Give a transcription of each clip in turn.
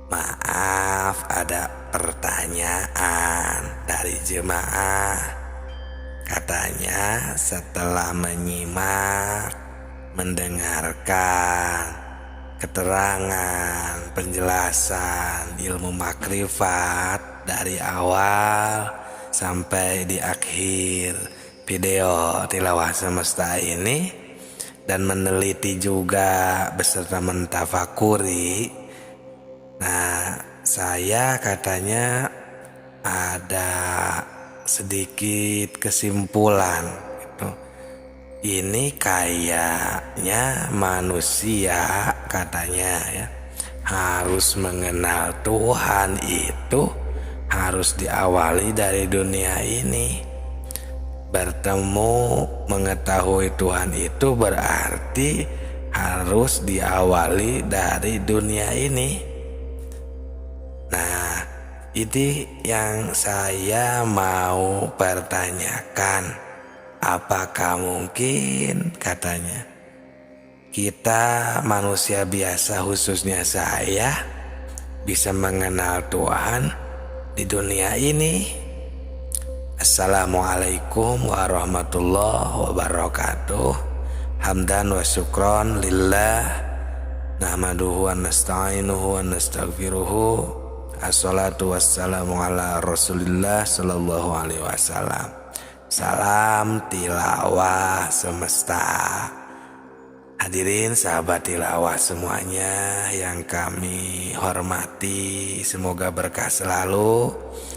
Maaf, ada pertanyaan dari jemaah. Katanya setelah menyimak, mendengarkan keterangan, penjelasan ilmu makrifat dari awal sampai di akhir video tilawah semesta ini, dan meneliti juga beserta mentafakuri. Nah, saya katanya ada sedikit kesimpulan gitu. Ini kayaknya manusia katanya ya harus mengenal Tuhan itu harus diawali dari dunia ini. Bertemu mengetahui Tuhan itu berarti harus diawali dari dunia ini. Nah, ini yang saya mau pertanyakan. Apakah mungkin katanya kita manusia biasa, khususnya saya, bisa mengenal Tuhan di dunia ini? Assalamualaikum warahmatullahi wabarakatuh. Hamdan wa syukron lillah, nahmaduhu wa nasta'inuhu wa nastaghfiruhu. Assalatu wassalamu ala rasulillah sallallahu alaihi wasallam. Salam tilawah semesta. Hadirin sahabat tilawah semuanya yang kami hormati, semoga berkah selalu.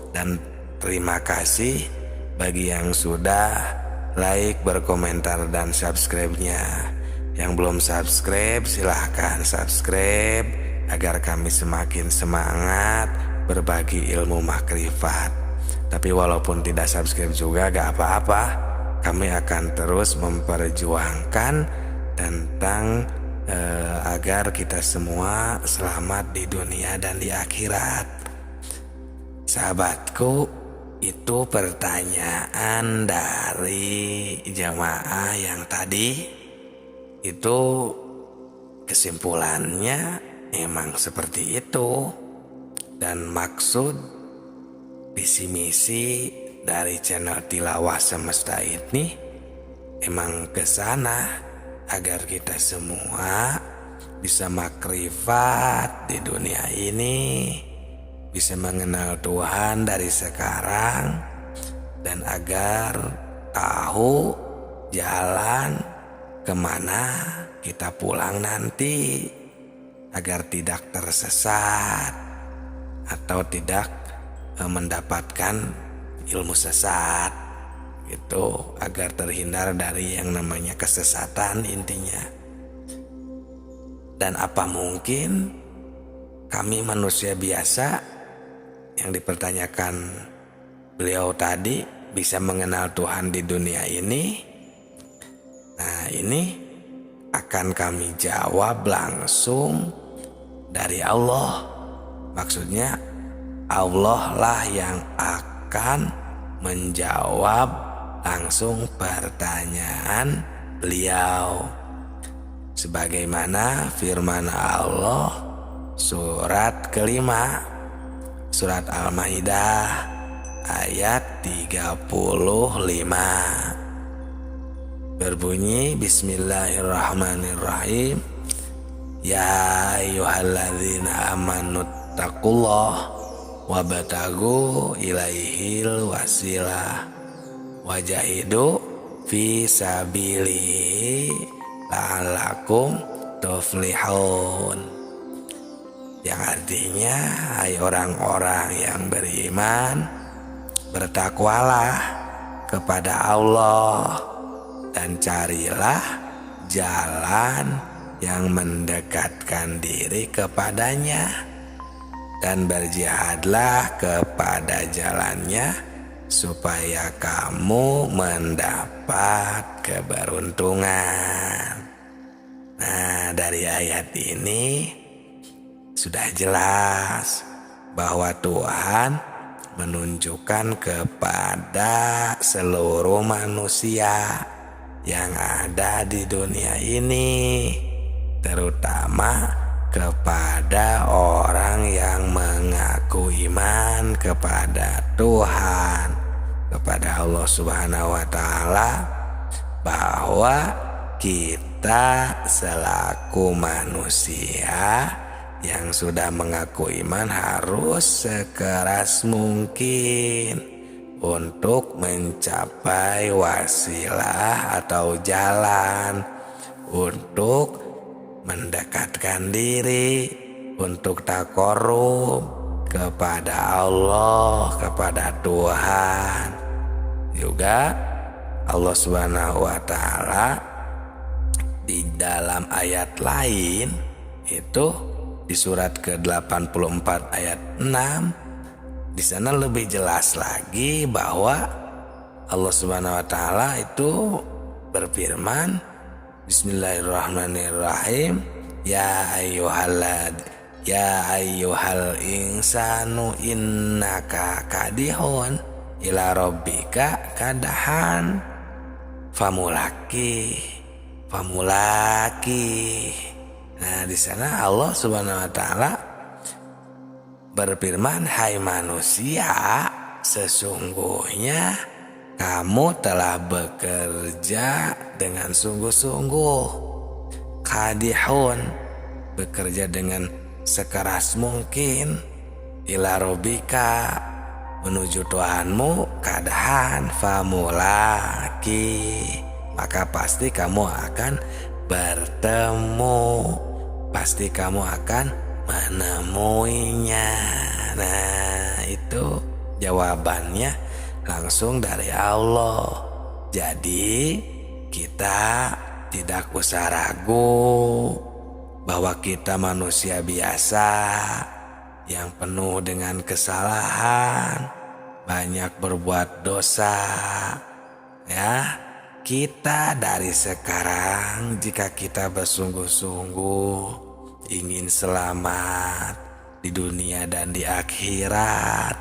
Dan terima kasih bagi yang sudah like, berkomentar, dan subscribe-nya. Yang belum subscribe silahkan subscribe agar kami semakin semangat berbagi ilmu makrifat. Tapi walaupun tidak subscribe juga gak apa-apa, kami akan terus memperjuangkan tentang agar kita semua selamat di dunia dan di akhirat. Sahabatku, itu pertanyaan dari jamaah yang tadi. Itu kesimpulannya memang seperti itu. Dan maksud visi misi dari channel Tilawah Semesta ini emang ke sana, agar kita semua bisa makrifat di dunia ini, bisa mengenal Tuhan dari sekarang, dan agar tahu jalan kemana kita pulang nanti, agar tidak tersesat atau tidak mendapatkan ilmu sesat gitu, agar terhindar dari yang namanya kesesatan intinya. Dan apa mungkin kami manusia biasa yang dipertanyakan beliau tadi bisa mengenal Tuhan di dunia ini? Nah, ini akan kami jawab langsung dari Allah. Maksudnya Allah lah yang akan menjawab langsung pertanyaan beliau, sebagaimana firman Allah surat kelima, surat Al-Maidah ayat 35, berbunyi Bismillahirrahmanirrahim. Ya ayyuhalladzina amanu taqullah wabtagu ilaihil wasilah wajahidu fi sabilihi la'allakum tuflihun. Yang artinya, hai orang-orang yang beriman, bertakwalah kepada Allah dan carilah jalan yang mendekatkan diri kepadanya, dan berjihadlah kepada jalannya supaya kamu mendapat keberuntungan. Nah, dari ayat ini sudah jelas bahwa Tuhan menunjukkan kepada seluruh manusia yang ada di dunia ini, terutama kepada orang yang mengaku iman kepada Tuhan, kepada Allah Subhanahu wa Ta'ala, bahwa kita selaku manusia yang sudah mengaku iman harus sekeras mungkin untuk mencapai wasilah atau jalan untuk mendekatkan diri, untuk taqarrub kepada Allah, kepada Tuhan. Juga Allah Subhanahu wa Ta'ala di dalam ayat lain itu di surat ke-84 ayat 6, di sana lebih jelas lagi bahwa Allah Subhanahu wa Ta'ala itu berfirman, Bismillahirrahmanirrahim, ya ayyuhal insanu innaka kadihun ila rabbika kadahan famulaki. Nah, di sana Allah Subhanahu wa Ta'ala berfirman, hai manusia, sesungguhnya kamu telah bekerja dengan sungguh-sungguh. Kadihun, bekerja dengan sekeras mungkin. Ila robika, menuju Tuhanmu. Kadahan, famulaki, maka pasti kamu akan bertemu, pasti kamu akan menemuinya. Nah, itu jawabannya langsung dari Allah. Jadi kita tidak usah ragu bahwa kita manusia biasa yang penuh dengan kesalahan, banyak berbuat dosa. Ya, kita dari sekarang jika kita bersungguh-sungguh ingin selamat di dunia dan di akhirat,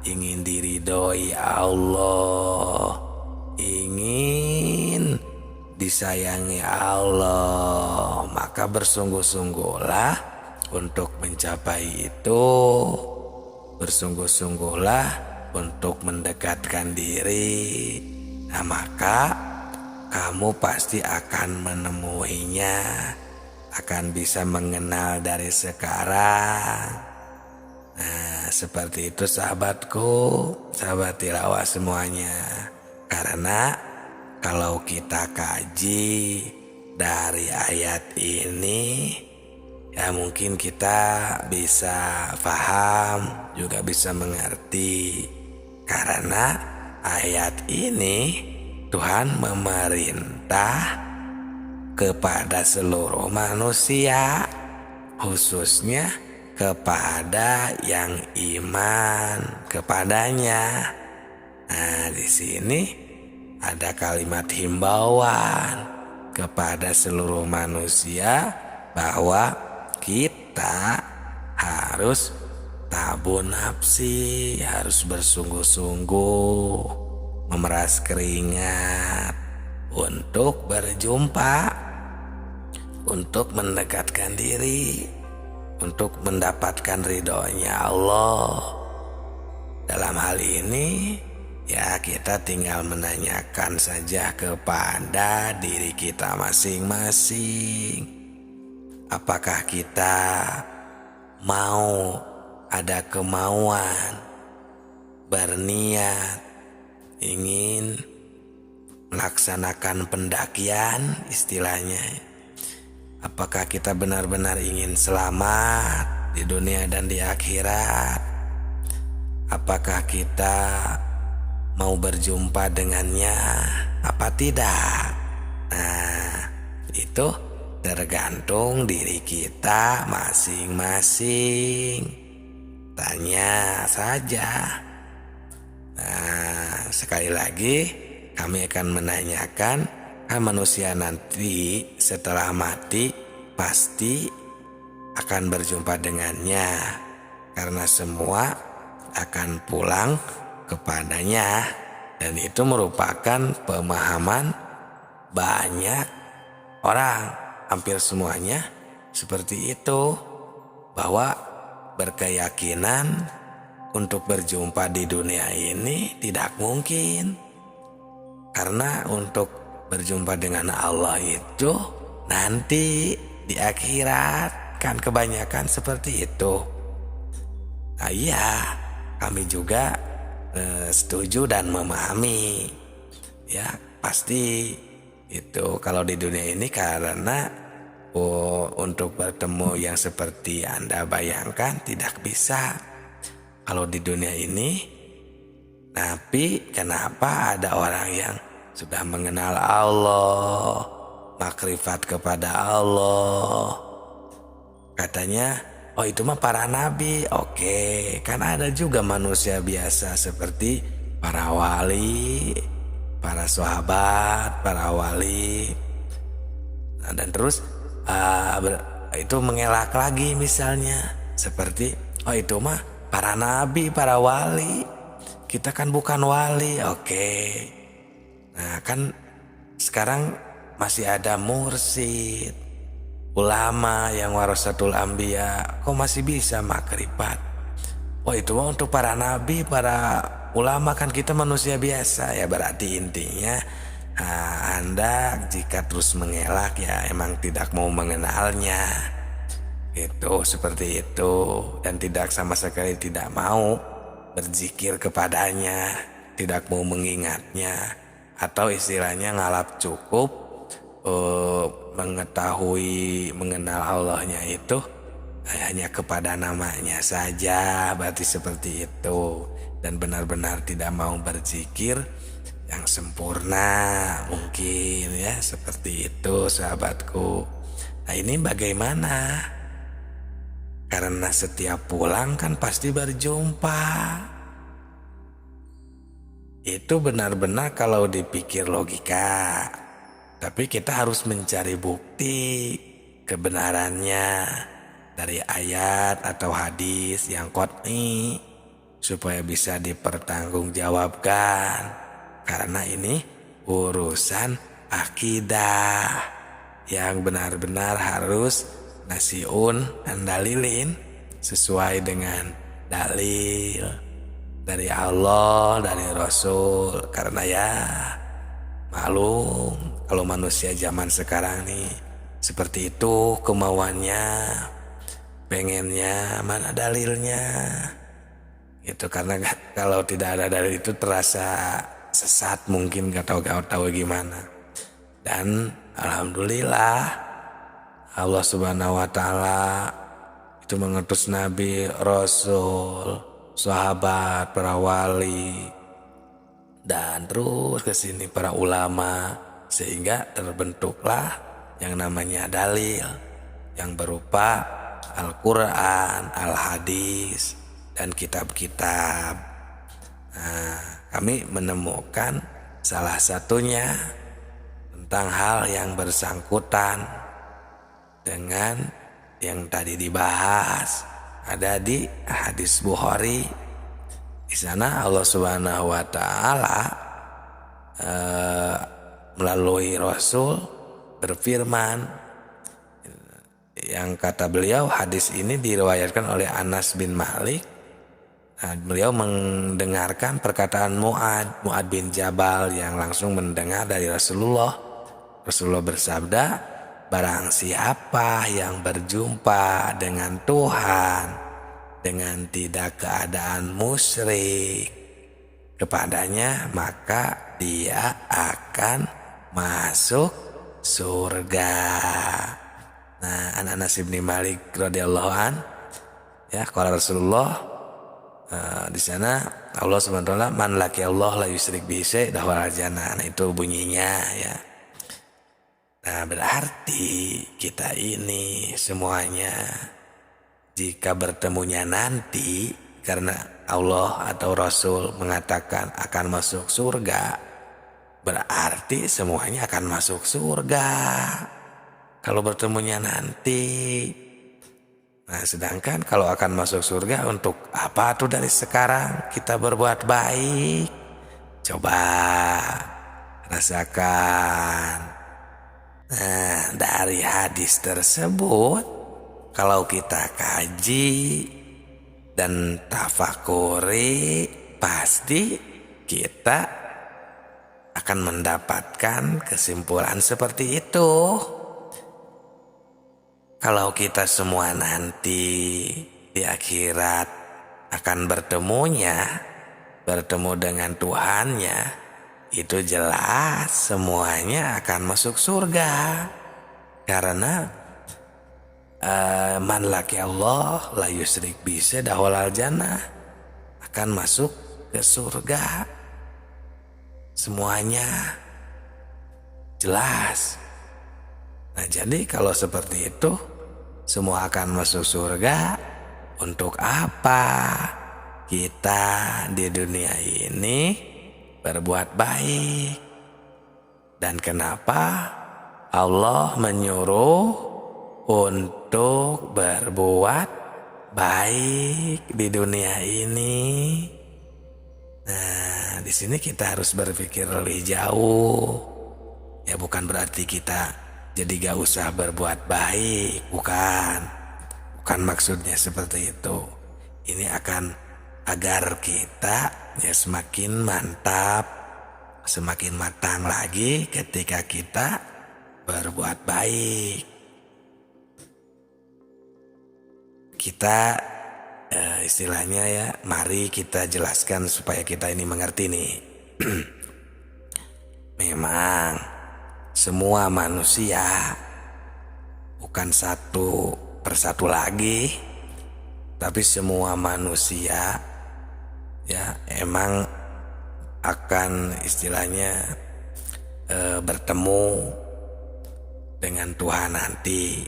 ingin diridhoi Allah, ingin disayangi Allah, maka bersungguh-sungguhlah untuk mencapai itu. Bersungguh-sungguhlah untuk mendekatkan diri. Nah, maka kamu pasti akan menemuinya, akan bisa mengenal dari sekarang. Nah, seperti itu sahabatku, sahabat tilawah semuanya. Karena kalau kita kaji dari ayat ini, ya mungkin kita bisa paham, juga bisa mengerti. Karena ayat ini Tuhan memerintah kepada seluruh manusia, khususnya kepada yang iman kepadanya. Nah, di sini ada kalimat himbauan kepada seluruh manusia bahwa kita harus tabun nafsi, harus bersungguh-sungguh, memeras keringat untuk berjumpa, untuk mendekatkan diri, untuk mendapatkan ridhonya Allah. Dalam hal ini ya kita tinggal menanyakan saja kepada diri kita masing-masing, apakah kita mau, ada kemauan, berniat ingin melaksanakan pendakian istilahnya. Apakah kita benar-benar ingin selamat di dunia dan di akhirat? Apakah kita mau berjumpa dengannya apa tidak? Nah, itu tergantung diri kita masing-masing. Tanya saja. Nah, sekali lagi kami akan menanyakan, manusia nanti setelah mati pasti akan berjumpa dengannya, karena semua akan pulang kepadanya. Dan itu merupakan pemahaman banyak orang, hampir semuanya seperti itu, bahwa berkeyakinan untuk berjumpa di dunia ini tidak mungkin. Karena untuk berjumpa dengan Allah itu nanti di akhirat, kan kebanyakan seperti itu. Nah iya, kami juga setuju dan memahami. Ya pasti itu kalau di dunia ini karena untuk bertemu yang seperti Anda bayangkan tidak bisa kalau di dunia ini. Tapi kenapa ada orang yang sudah mengenal Allah, makrifat kepada Allah, katanya, oh itu mah para nabi. Oke, kan ada juga manusia biasa seperti para wali, para sahabat, para wali. Nah, dan terus itu mengelak lagi misalnya seperti, oh itu mah para nabi, para wali. Kita kan bukan wali, oke. Nah kan sekarang masih ada mursyid, ulama yang warasatul anbiya, kok masih bisa makrifat? Oh itu mah untuk para nabi, para ulama, kan kita manusia biasa. Ya berarti intinya Anda jika terus mengelak ya emang tidak mau mengenalnya. Itu seperti itu, dan tidak sama sekali tidak mau berzikir kepadanya, tidak mau mengingatnya, atau istilahnya ngalap cukup mengetahui mengenal Allahnya itu hanya kepada namanya saja, berarti seperti itu, dan benar-benar tidak mau berzikir yang sempurna mungkin ya, seperti itu sahabatku. Nah ini bagaimana? Karena setiap pulang kan pasti berjumpa. Itu benar-benar kalau dipikir logika. Tapi kita harus mencari bukti kebenarannya dari ayat atau hadis yang qat'i supaya bisa dipertanggungjawabkan. Karena ini urusan akidah yang benar-benar harus nasiun dan dalilin sesuai dengan dalil dari Allah, dari Rasul. Karena ya maklum kalau manusia zaman sekarang nih seperti itu kemauannya, pengennya mana dalilnya itu. Karena kalau tidak ada dalil itu terasa sesat, mungkin gak tahu gimana. Dan alhamdulillah Allah subhanahu wa ta'ala itu mengutus nabi, rasul, sahabat, para wali, dan terus ke sini para ulama, sehingga terbentuklah yang namanya dalil yang berupa Al-Quran, Al-Hadis, dan kitab-kitab. Nah, kami menemukan salah satunya tentang hal yang bersangkutan dengan yang tadi dibahas, ada di hadis Bukhari. Di sana Allah Subhanahu wa taala melalui Rasul berfirman, yang kata beliau, hadis ini diriwayatkan oleh Anas bin Malik. Nah, beliau mendengarkan perkataan Mu'ad bin Jabal yang langsung mendengar dari Rasulullah. Rasulullah bersabda, barang siapa yang berjumpa dengan Tuhan dengan tidak keadaan musyrik kepadanya, maka dia akan masuk surga. Nah, Anas bin Malik radhiyallahu an, ya, qala Rasulullah, di sana Allah Subhanahu wa taala, man laki Allah la yusyrik bihi syai' dakhala jannah. Nah, itu bunyinya ya. Nah berarti kita ini semuanya jika bertemunya nanti, karena Allah atau Rasul mengatakan akan masuk surga, berarti semuanya akan masuk surga kalau bertemunya nanti. Nah sedangkan kalau akan masuk surga, untuk apa tuh dari sekarang kita berbuat baik? Coba rasakan. Nah, dari hadis tersebut kalau kita kaji, dan tafakuri, pasti kita akan mendapatkan kesimpulan seperti itu. Kalau kita semua nanti di akhirat akan bertemu dengan Tuhannya, itu jelas semuanya akan masuk surga. Karena man laki Allah la yusrik bi dakhalal jannah, akan masuk ke surga. Semuanya jelas. Nah, jadi kalau seperti itu semua akan masuk surga, untuk apa kita di dunia ini berbuat baik? Dan kenapa Allah menyuruh untuk berbuat baik di dunia ini? Nah, di sini kita harus berpikir lebih jauh. Ya, bukan berarti kita jadi gak usah berbuat baik, bukan maksudnya seperti itu. Ini akan agar kita ya semakin mantap, semakin matang lagi ketika kita berbuat baik. Kita istilahnya ya, mari kita jelaskan supaya kita ini mengerti nih. Memang semua manusia bukan satu persatu lagi, tapi semua manusia ya emang akan istilahnya bertemu dengan Tuhan nanti.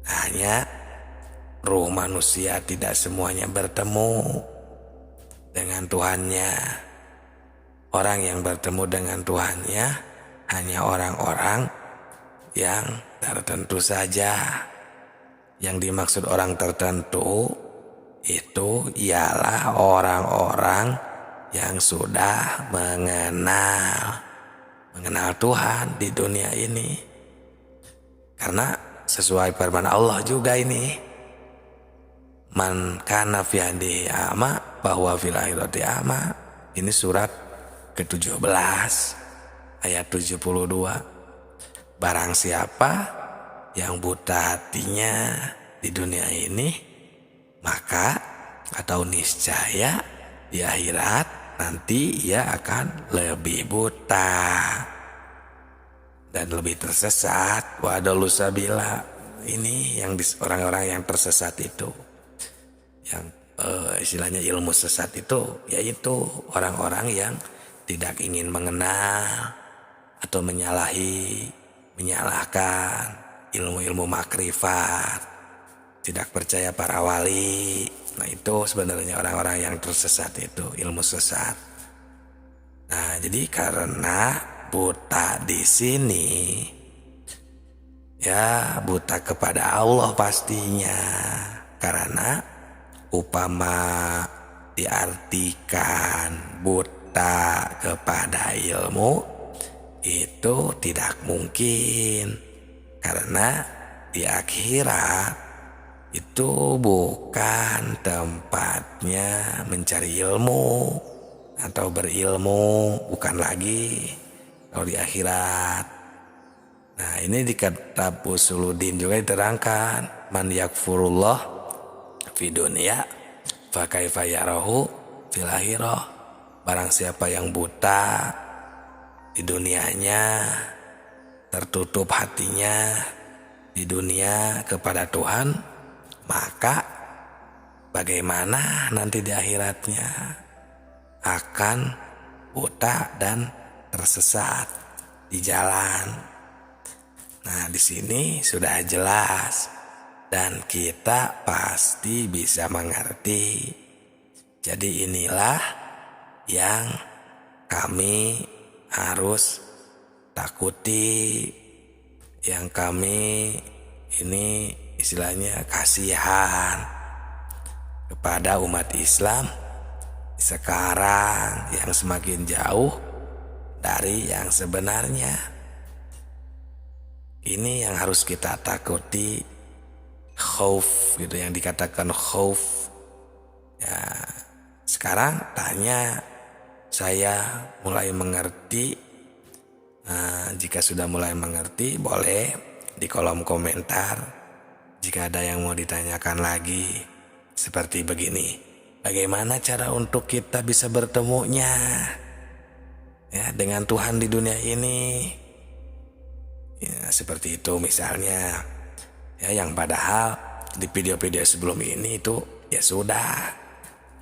Hanya ruh manusia tidak semuanya bertemu dengan Tuhannya. Orang yang bertemu dengan Tuhannya hanya orang-orang yang tertentu saja. Yang dimaksud orang tertentu itu ialah orang-orang yang sudah mengenal Tuhan di dunia ini. Karena sesuai firman Allah juga ini, man kana fi hadihi ama bahwa fil akhirati ama. Ini surat ke-17 ayat 72. Barang siapa yang buta hatinya di dunia ini, maka atau niscaya di akhirat nanti ia akan lebih buta dan lebih tersesat. Wa adallu sabila. Ini yang orang-orang yang tersesat itu, yang istilahnya ilmu sesat itu, yaitu orang-orang yang tidak ingin mengenal atau menyalahkan ilmu-ilmu makrifat, tidak percaya para wali. Nah, itu sebenarnya orang-orang yang tersesat itu, ilmu sesat. Nah, jadi karena buta di sini ya buta kepada Allah pastinya. Karena upama diartikan buta kepada ilmu, itu tidak mungkin. Karena di akhirat itu bukan tempatnya mencari ilmu atau berilmu, bukan lagi kalau di akhirat. Nah, ini di kitab Usuluddin juga diterangkan, man yakfurullah fi dunya fa kaifa yarahu fil akhirah. Barang siapa yang buta di dunianya, tertutup hatinya di dunia kepada Tuhan, maka bagaimana nanti di akhiratnya? Akan buta dan tersesat di jalan. Nah, di sini sudah jelas dan kita pasti bisa mengerti. Jadi inilah yang kami harus takuti, yang kami ini istilahnya kasihan kepada umat Islam sekarang yang semakin jauh dari yang sebenarnya. Ini yang harus kita takuti, khauf gitu, yang dikatakan khauf Ya, sekarang tanya, saya mulai mengerti. Nah, jika sudah mulai mengerti, boleh di kolom komentar. Jika ada yang mau ditanyakan lagi, seperti begini. Bagaimana cara untuk kita bisa bertemunya ya dengan Tuhan di dunia ini? Ya, seperti itu misalnya. Ya, yang padahal di video-video sebelum ini itu ya sudah.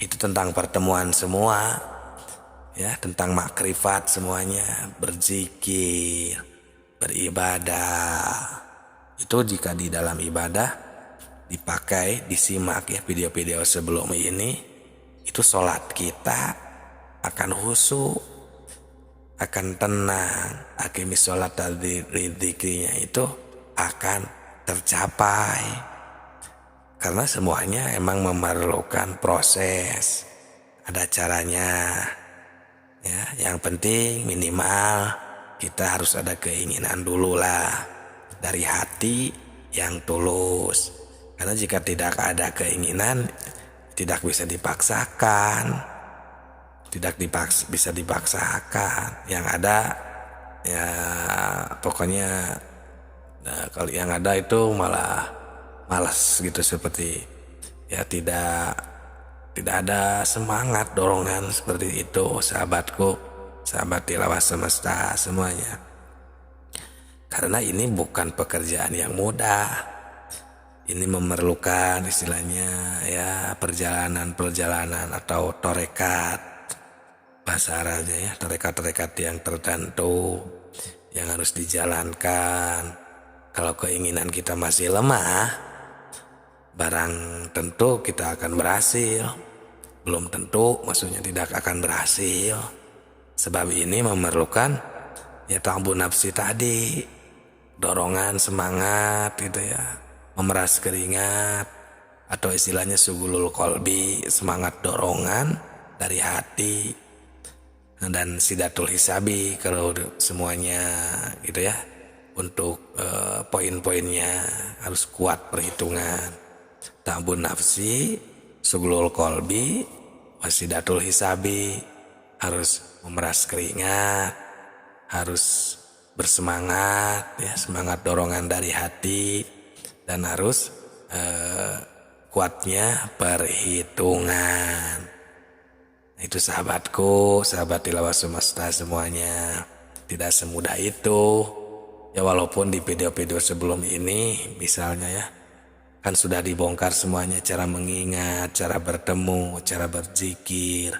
Itu tentang pertemuan semua. Ya, tentang makrifat semuanya, berzikir, beribadah. Itu jika di dalam ibadah dipakai, disimak ya video-video sebelum ini, itu sholat kita akan khusyuk, akan tenang, akimis sholat dari dzikirnya itu akan tercapai. Karena semuanya emang memerlukan proses, ada caranya. Ya, yang penting minimal kita harus ada keinginan dulu lah dari hati yang tulus. Karena jika tidak ada keinginan, tidak bisa dipaksakan, bisa dipaksakan. Yang ada ya pokoknya, nah, kalau yang ada itu malah malas gitu, seperti ya tidak ada semangat, dorongan seperti itu, sahabatku, sahabat tilawah semesta semuanya. Karena ini bukan pekerjaan yang mudah. Ini memerlukan istilahnya ya perjalanan atau torekat, bahasa Arabnya ya, torekat yang tertentu yang harus dijalankan. Kalau keinginan kita masih lemah, barang tentu kita akan berhasil. Belum tentu, maksudnya tidak akan berhasil. Sebab ini memerlukan ya ta'bun nafsi tadi, dorongan, semangat gitu ya, memeras keringat, atau istilahnya sugulul kolbi, semangat dorongan dari hati, dan sidatul hisabi kalau semuanya gitu ya. Untuk poin-poinnya harus kuat perhitungan. Ta'bun nafsi, sugulul kolbi, wasidatul hisabi, harus memeras keringat, harus bersemangat ya, semangat dorongan dari hati, dan harus kuatnya perhitungan. Itu sahabatku, sahabat tilawah semesta semuanya, tidak semudah itu. Ya walaupun di video-video sebelum ini misalnya ya, kan sudah dibongkar semuanya, cara mengingat, cara bertemu, cara berzikir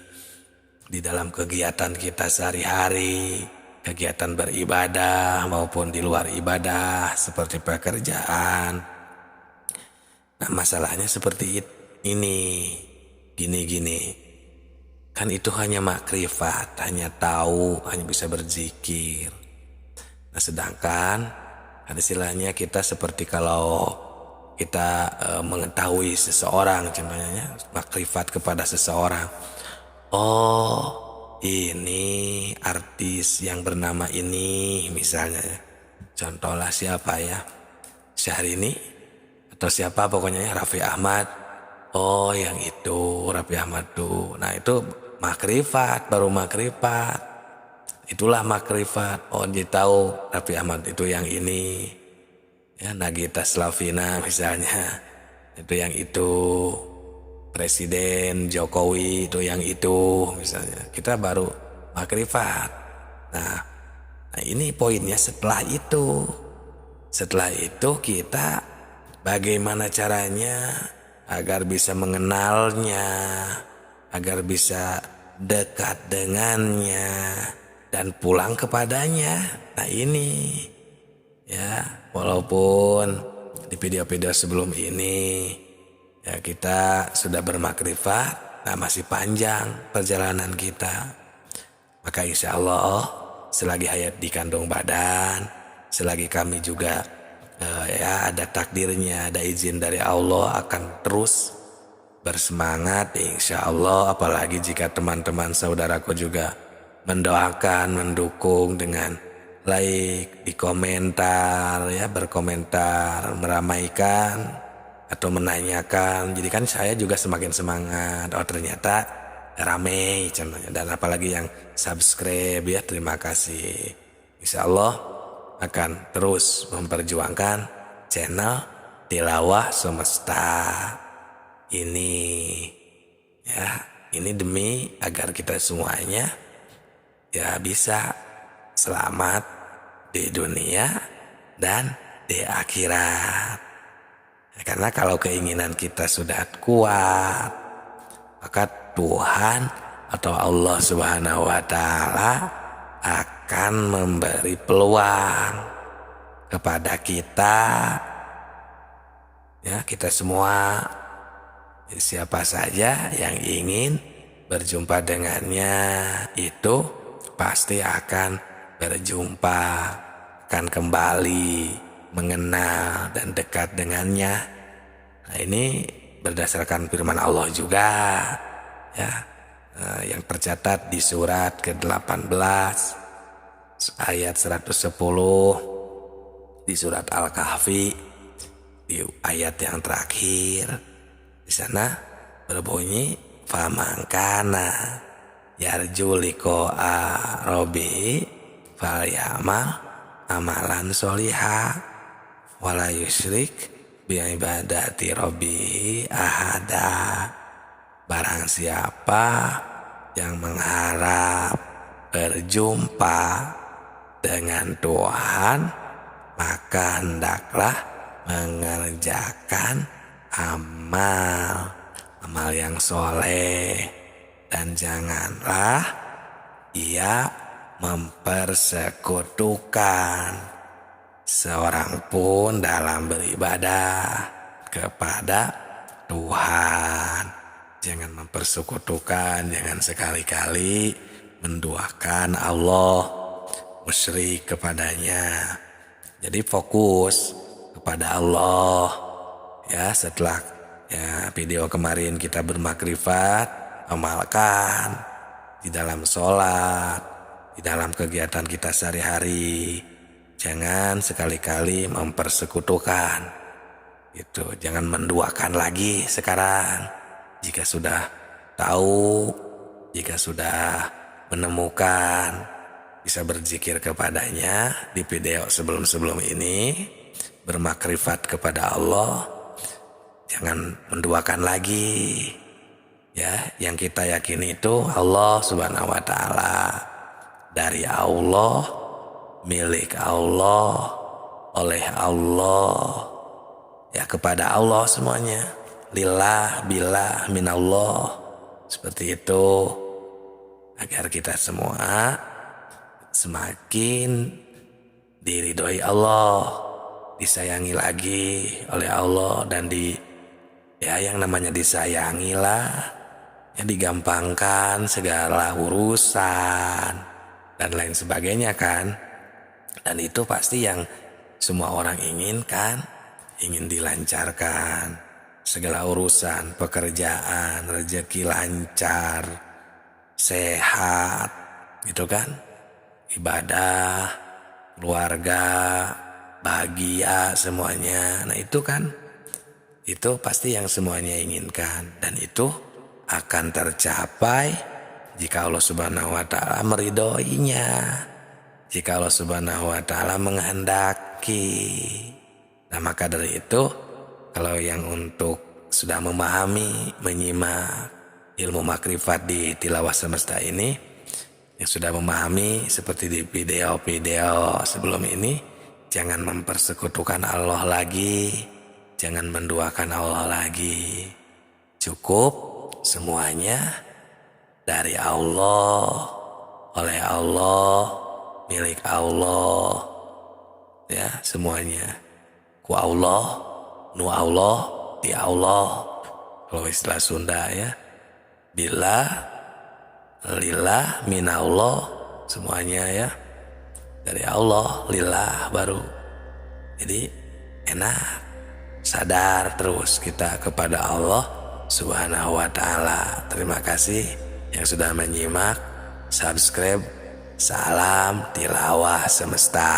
di dalam kegiatan kita sehari-hari, kegiatan beribadah maupun di luar ibadah seperti pekerjaan. Nah, masalahnya seperti ini, gini. Kan itu hanya makrifat, hanya tahu, hanya bisa berzikir. Nah, sedangkan ada istilahnya kita seperti kalau kita mengetahui seseorang, contohnya makrifat kepada seseorang. Oh, ini artis yang bernama ini misalnya. Contohlah siapa ya? Syahrini atau siapa pokoknya ya, Raffi Ahmad. Oh, yang itu Raffi Ahmad tuh. Nah, itu makrifat, baru makrifat. Itulah makrifat. Oh, dia tahu Raffi Ahmad itu yang ini. Ya, Nagita Slavina misalnya, itu yang itu. Presiden Jokowi itu yang itu misalnya. Kita baru makrifat. Nah, ini poinnya setelah itu. Setelah itu kita bagaimana caranya agar bisa mengenalnya, agar bisa dekat dengannya dan pulang kepadanya. Nah, ini ya, walaupun di video-video sebelum ini ya kita sudah bermakrifat, nah masih panjang perjalanan kita. Maka insya Allah selagi hayat di kandung badan, selagi kami juga ya ada takdirnya, ada izin dari Allah, akan terus bersemangat insya Allah. Apalagi jika teman-teman saudaraku juga mendoakan, mendukung dengan like, di komentar ya, berkomentar, meramaikan atau menanyakan. Jadi kan saya juga semakin semangat. Oh ternyata rame channelnya, dan apalagi yang subscribe ya, terima kasih. Insya Allah akan terus memperjuangkan channel Tilawah Semesta ini ya. Ini demi agar kita semuanya ya bisa selamat di dunia dan di akhirat. Karena kalau keinginan kita sudah kuat, maka Tuhan atau Allah Subhanahu wa Ta'ala akan memberi peluang kepada kita, ya, kita semua. Siapa saja yang ingin berjumpa dengannya itu pasti akan berjumpa, akan kembali mengenal dan dekat dengannya. Nah, ini berdasarkan firman Allah juga ya, yang tercatat di surat ke-18 ayat 110, di surat Al-Kahfi di ayat yang terakhir. Di sana berbunyi famangkana yarju liqa'a rabbi falyamal amalan sholiha wala yusyrik bi ibadati rabbi ahada. Barang siapa yang mengharap berjumpa dengan Tuhan, maka hendaklah mengerjakan amal yang soleh, dan janganlah ia mempersekutukan seorang pun dalam beribadah kepada Tuhan. Jangan mempersekutukan, jangan sekali-kali menduakan Allah, musyrik kepadanya. Jadi fokus kepada Allah. Ya, setelah ya video kemarin kita bermakrifat, amalkan di dalam sholat, di dalam kegiatan kita sehari-hari. Jangan sekali-kali mempersekutukan. Itu, jangan menduakan lagi sekarang. Jika sudah tahu, jika sudah menemukan, bisa berzikir kepadanya di video sebelum-sebelum ini, bermakrifat kepada Allah. Jangan menduakan lagi. Ya, yang kita yakini itu Allah Subhanahu wa Ta'ala, dari Allah, milik Allah, oleh Allah. Ya, kepada Allah semuanya. Lillah, billah, minallah. Seperti itu. Agar kita semua semakin diridhoi Allah, disayangi lagi oleh Allah, dan ya yang namanya disayangilah, yang digampangkan segala urusan dan lain sebagainya kan. Dan itu pasti yang semua orang inginkan, ingin dilancarkan segala urusan, pekerjaan, rezeki lancar, sehat, gitu kan, ibadah, keluarga, bahagia semuanya. Nah itu kan, itu pasti yang semuanya inginkan, dan itu akan tercapai jika Allah Subhanahu wa Ta'ala meridhoinya, jika Allah Subhanahu wa Ta'ala menghendaki. Nah, maka dari itu, kalau yang untuk sudah memahami, menyimak ilmu makrifat di Tilawah Semesta ini, yang sudah memahami seperti di video-video sebelum ini, jangan mempersekutukan Allah lagi, jangan menduakan Allah lagi. Cukup semuanya dari Allah, oleh Allah, milik Allah. Ya, semuanya. Ku Allah, nu Allah, di Allah. Kalau istilah Sunda ya. Billah, lillah, minallah, semuanya ya. Dari Allah, lillah baru. Jadi enak. Sadar terus kita kepada Allah Subhanahu wa Ta'ala. Terima kasih yang sudah menyimak. Subscribe. Salam Tilawah Semesta.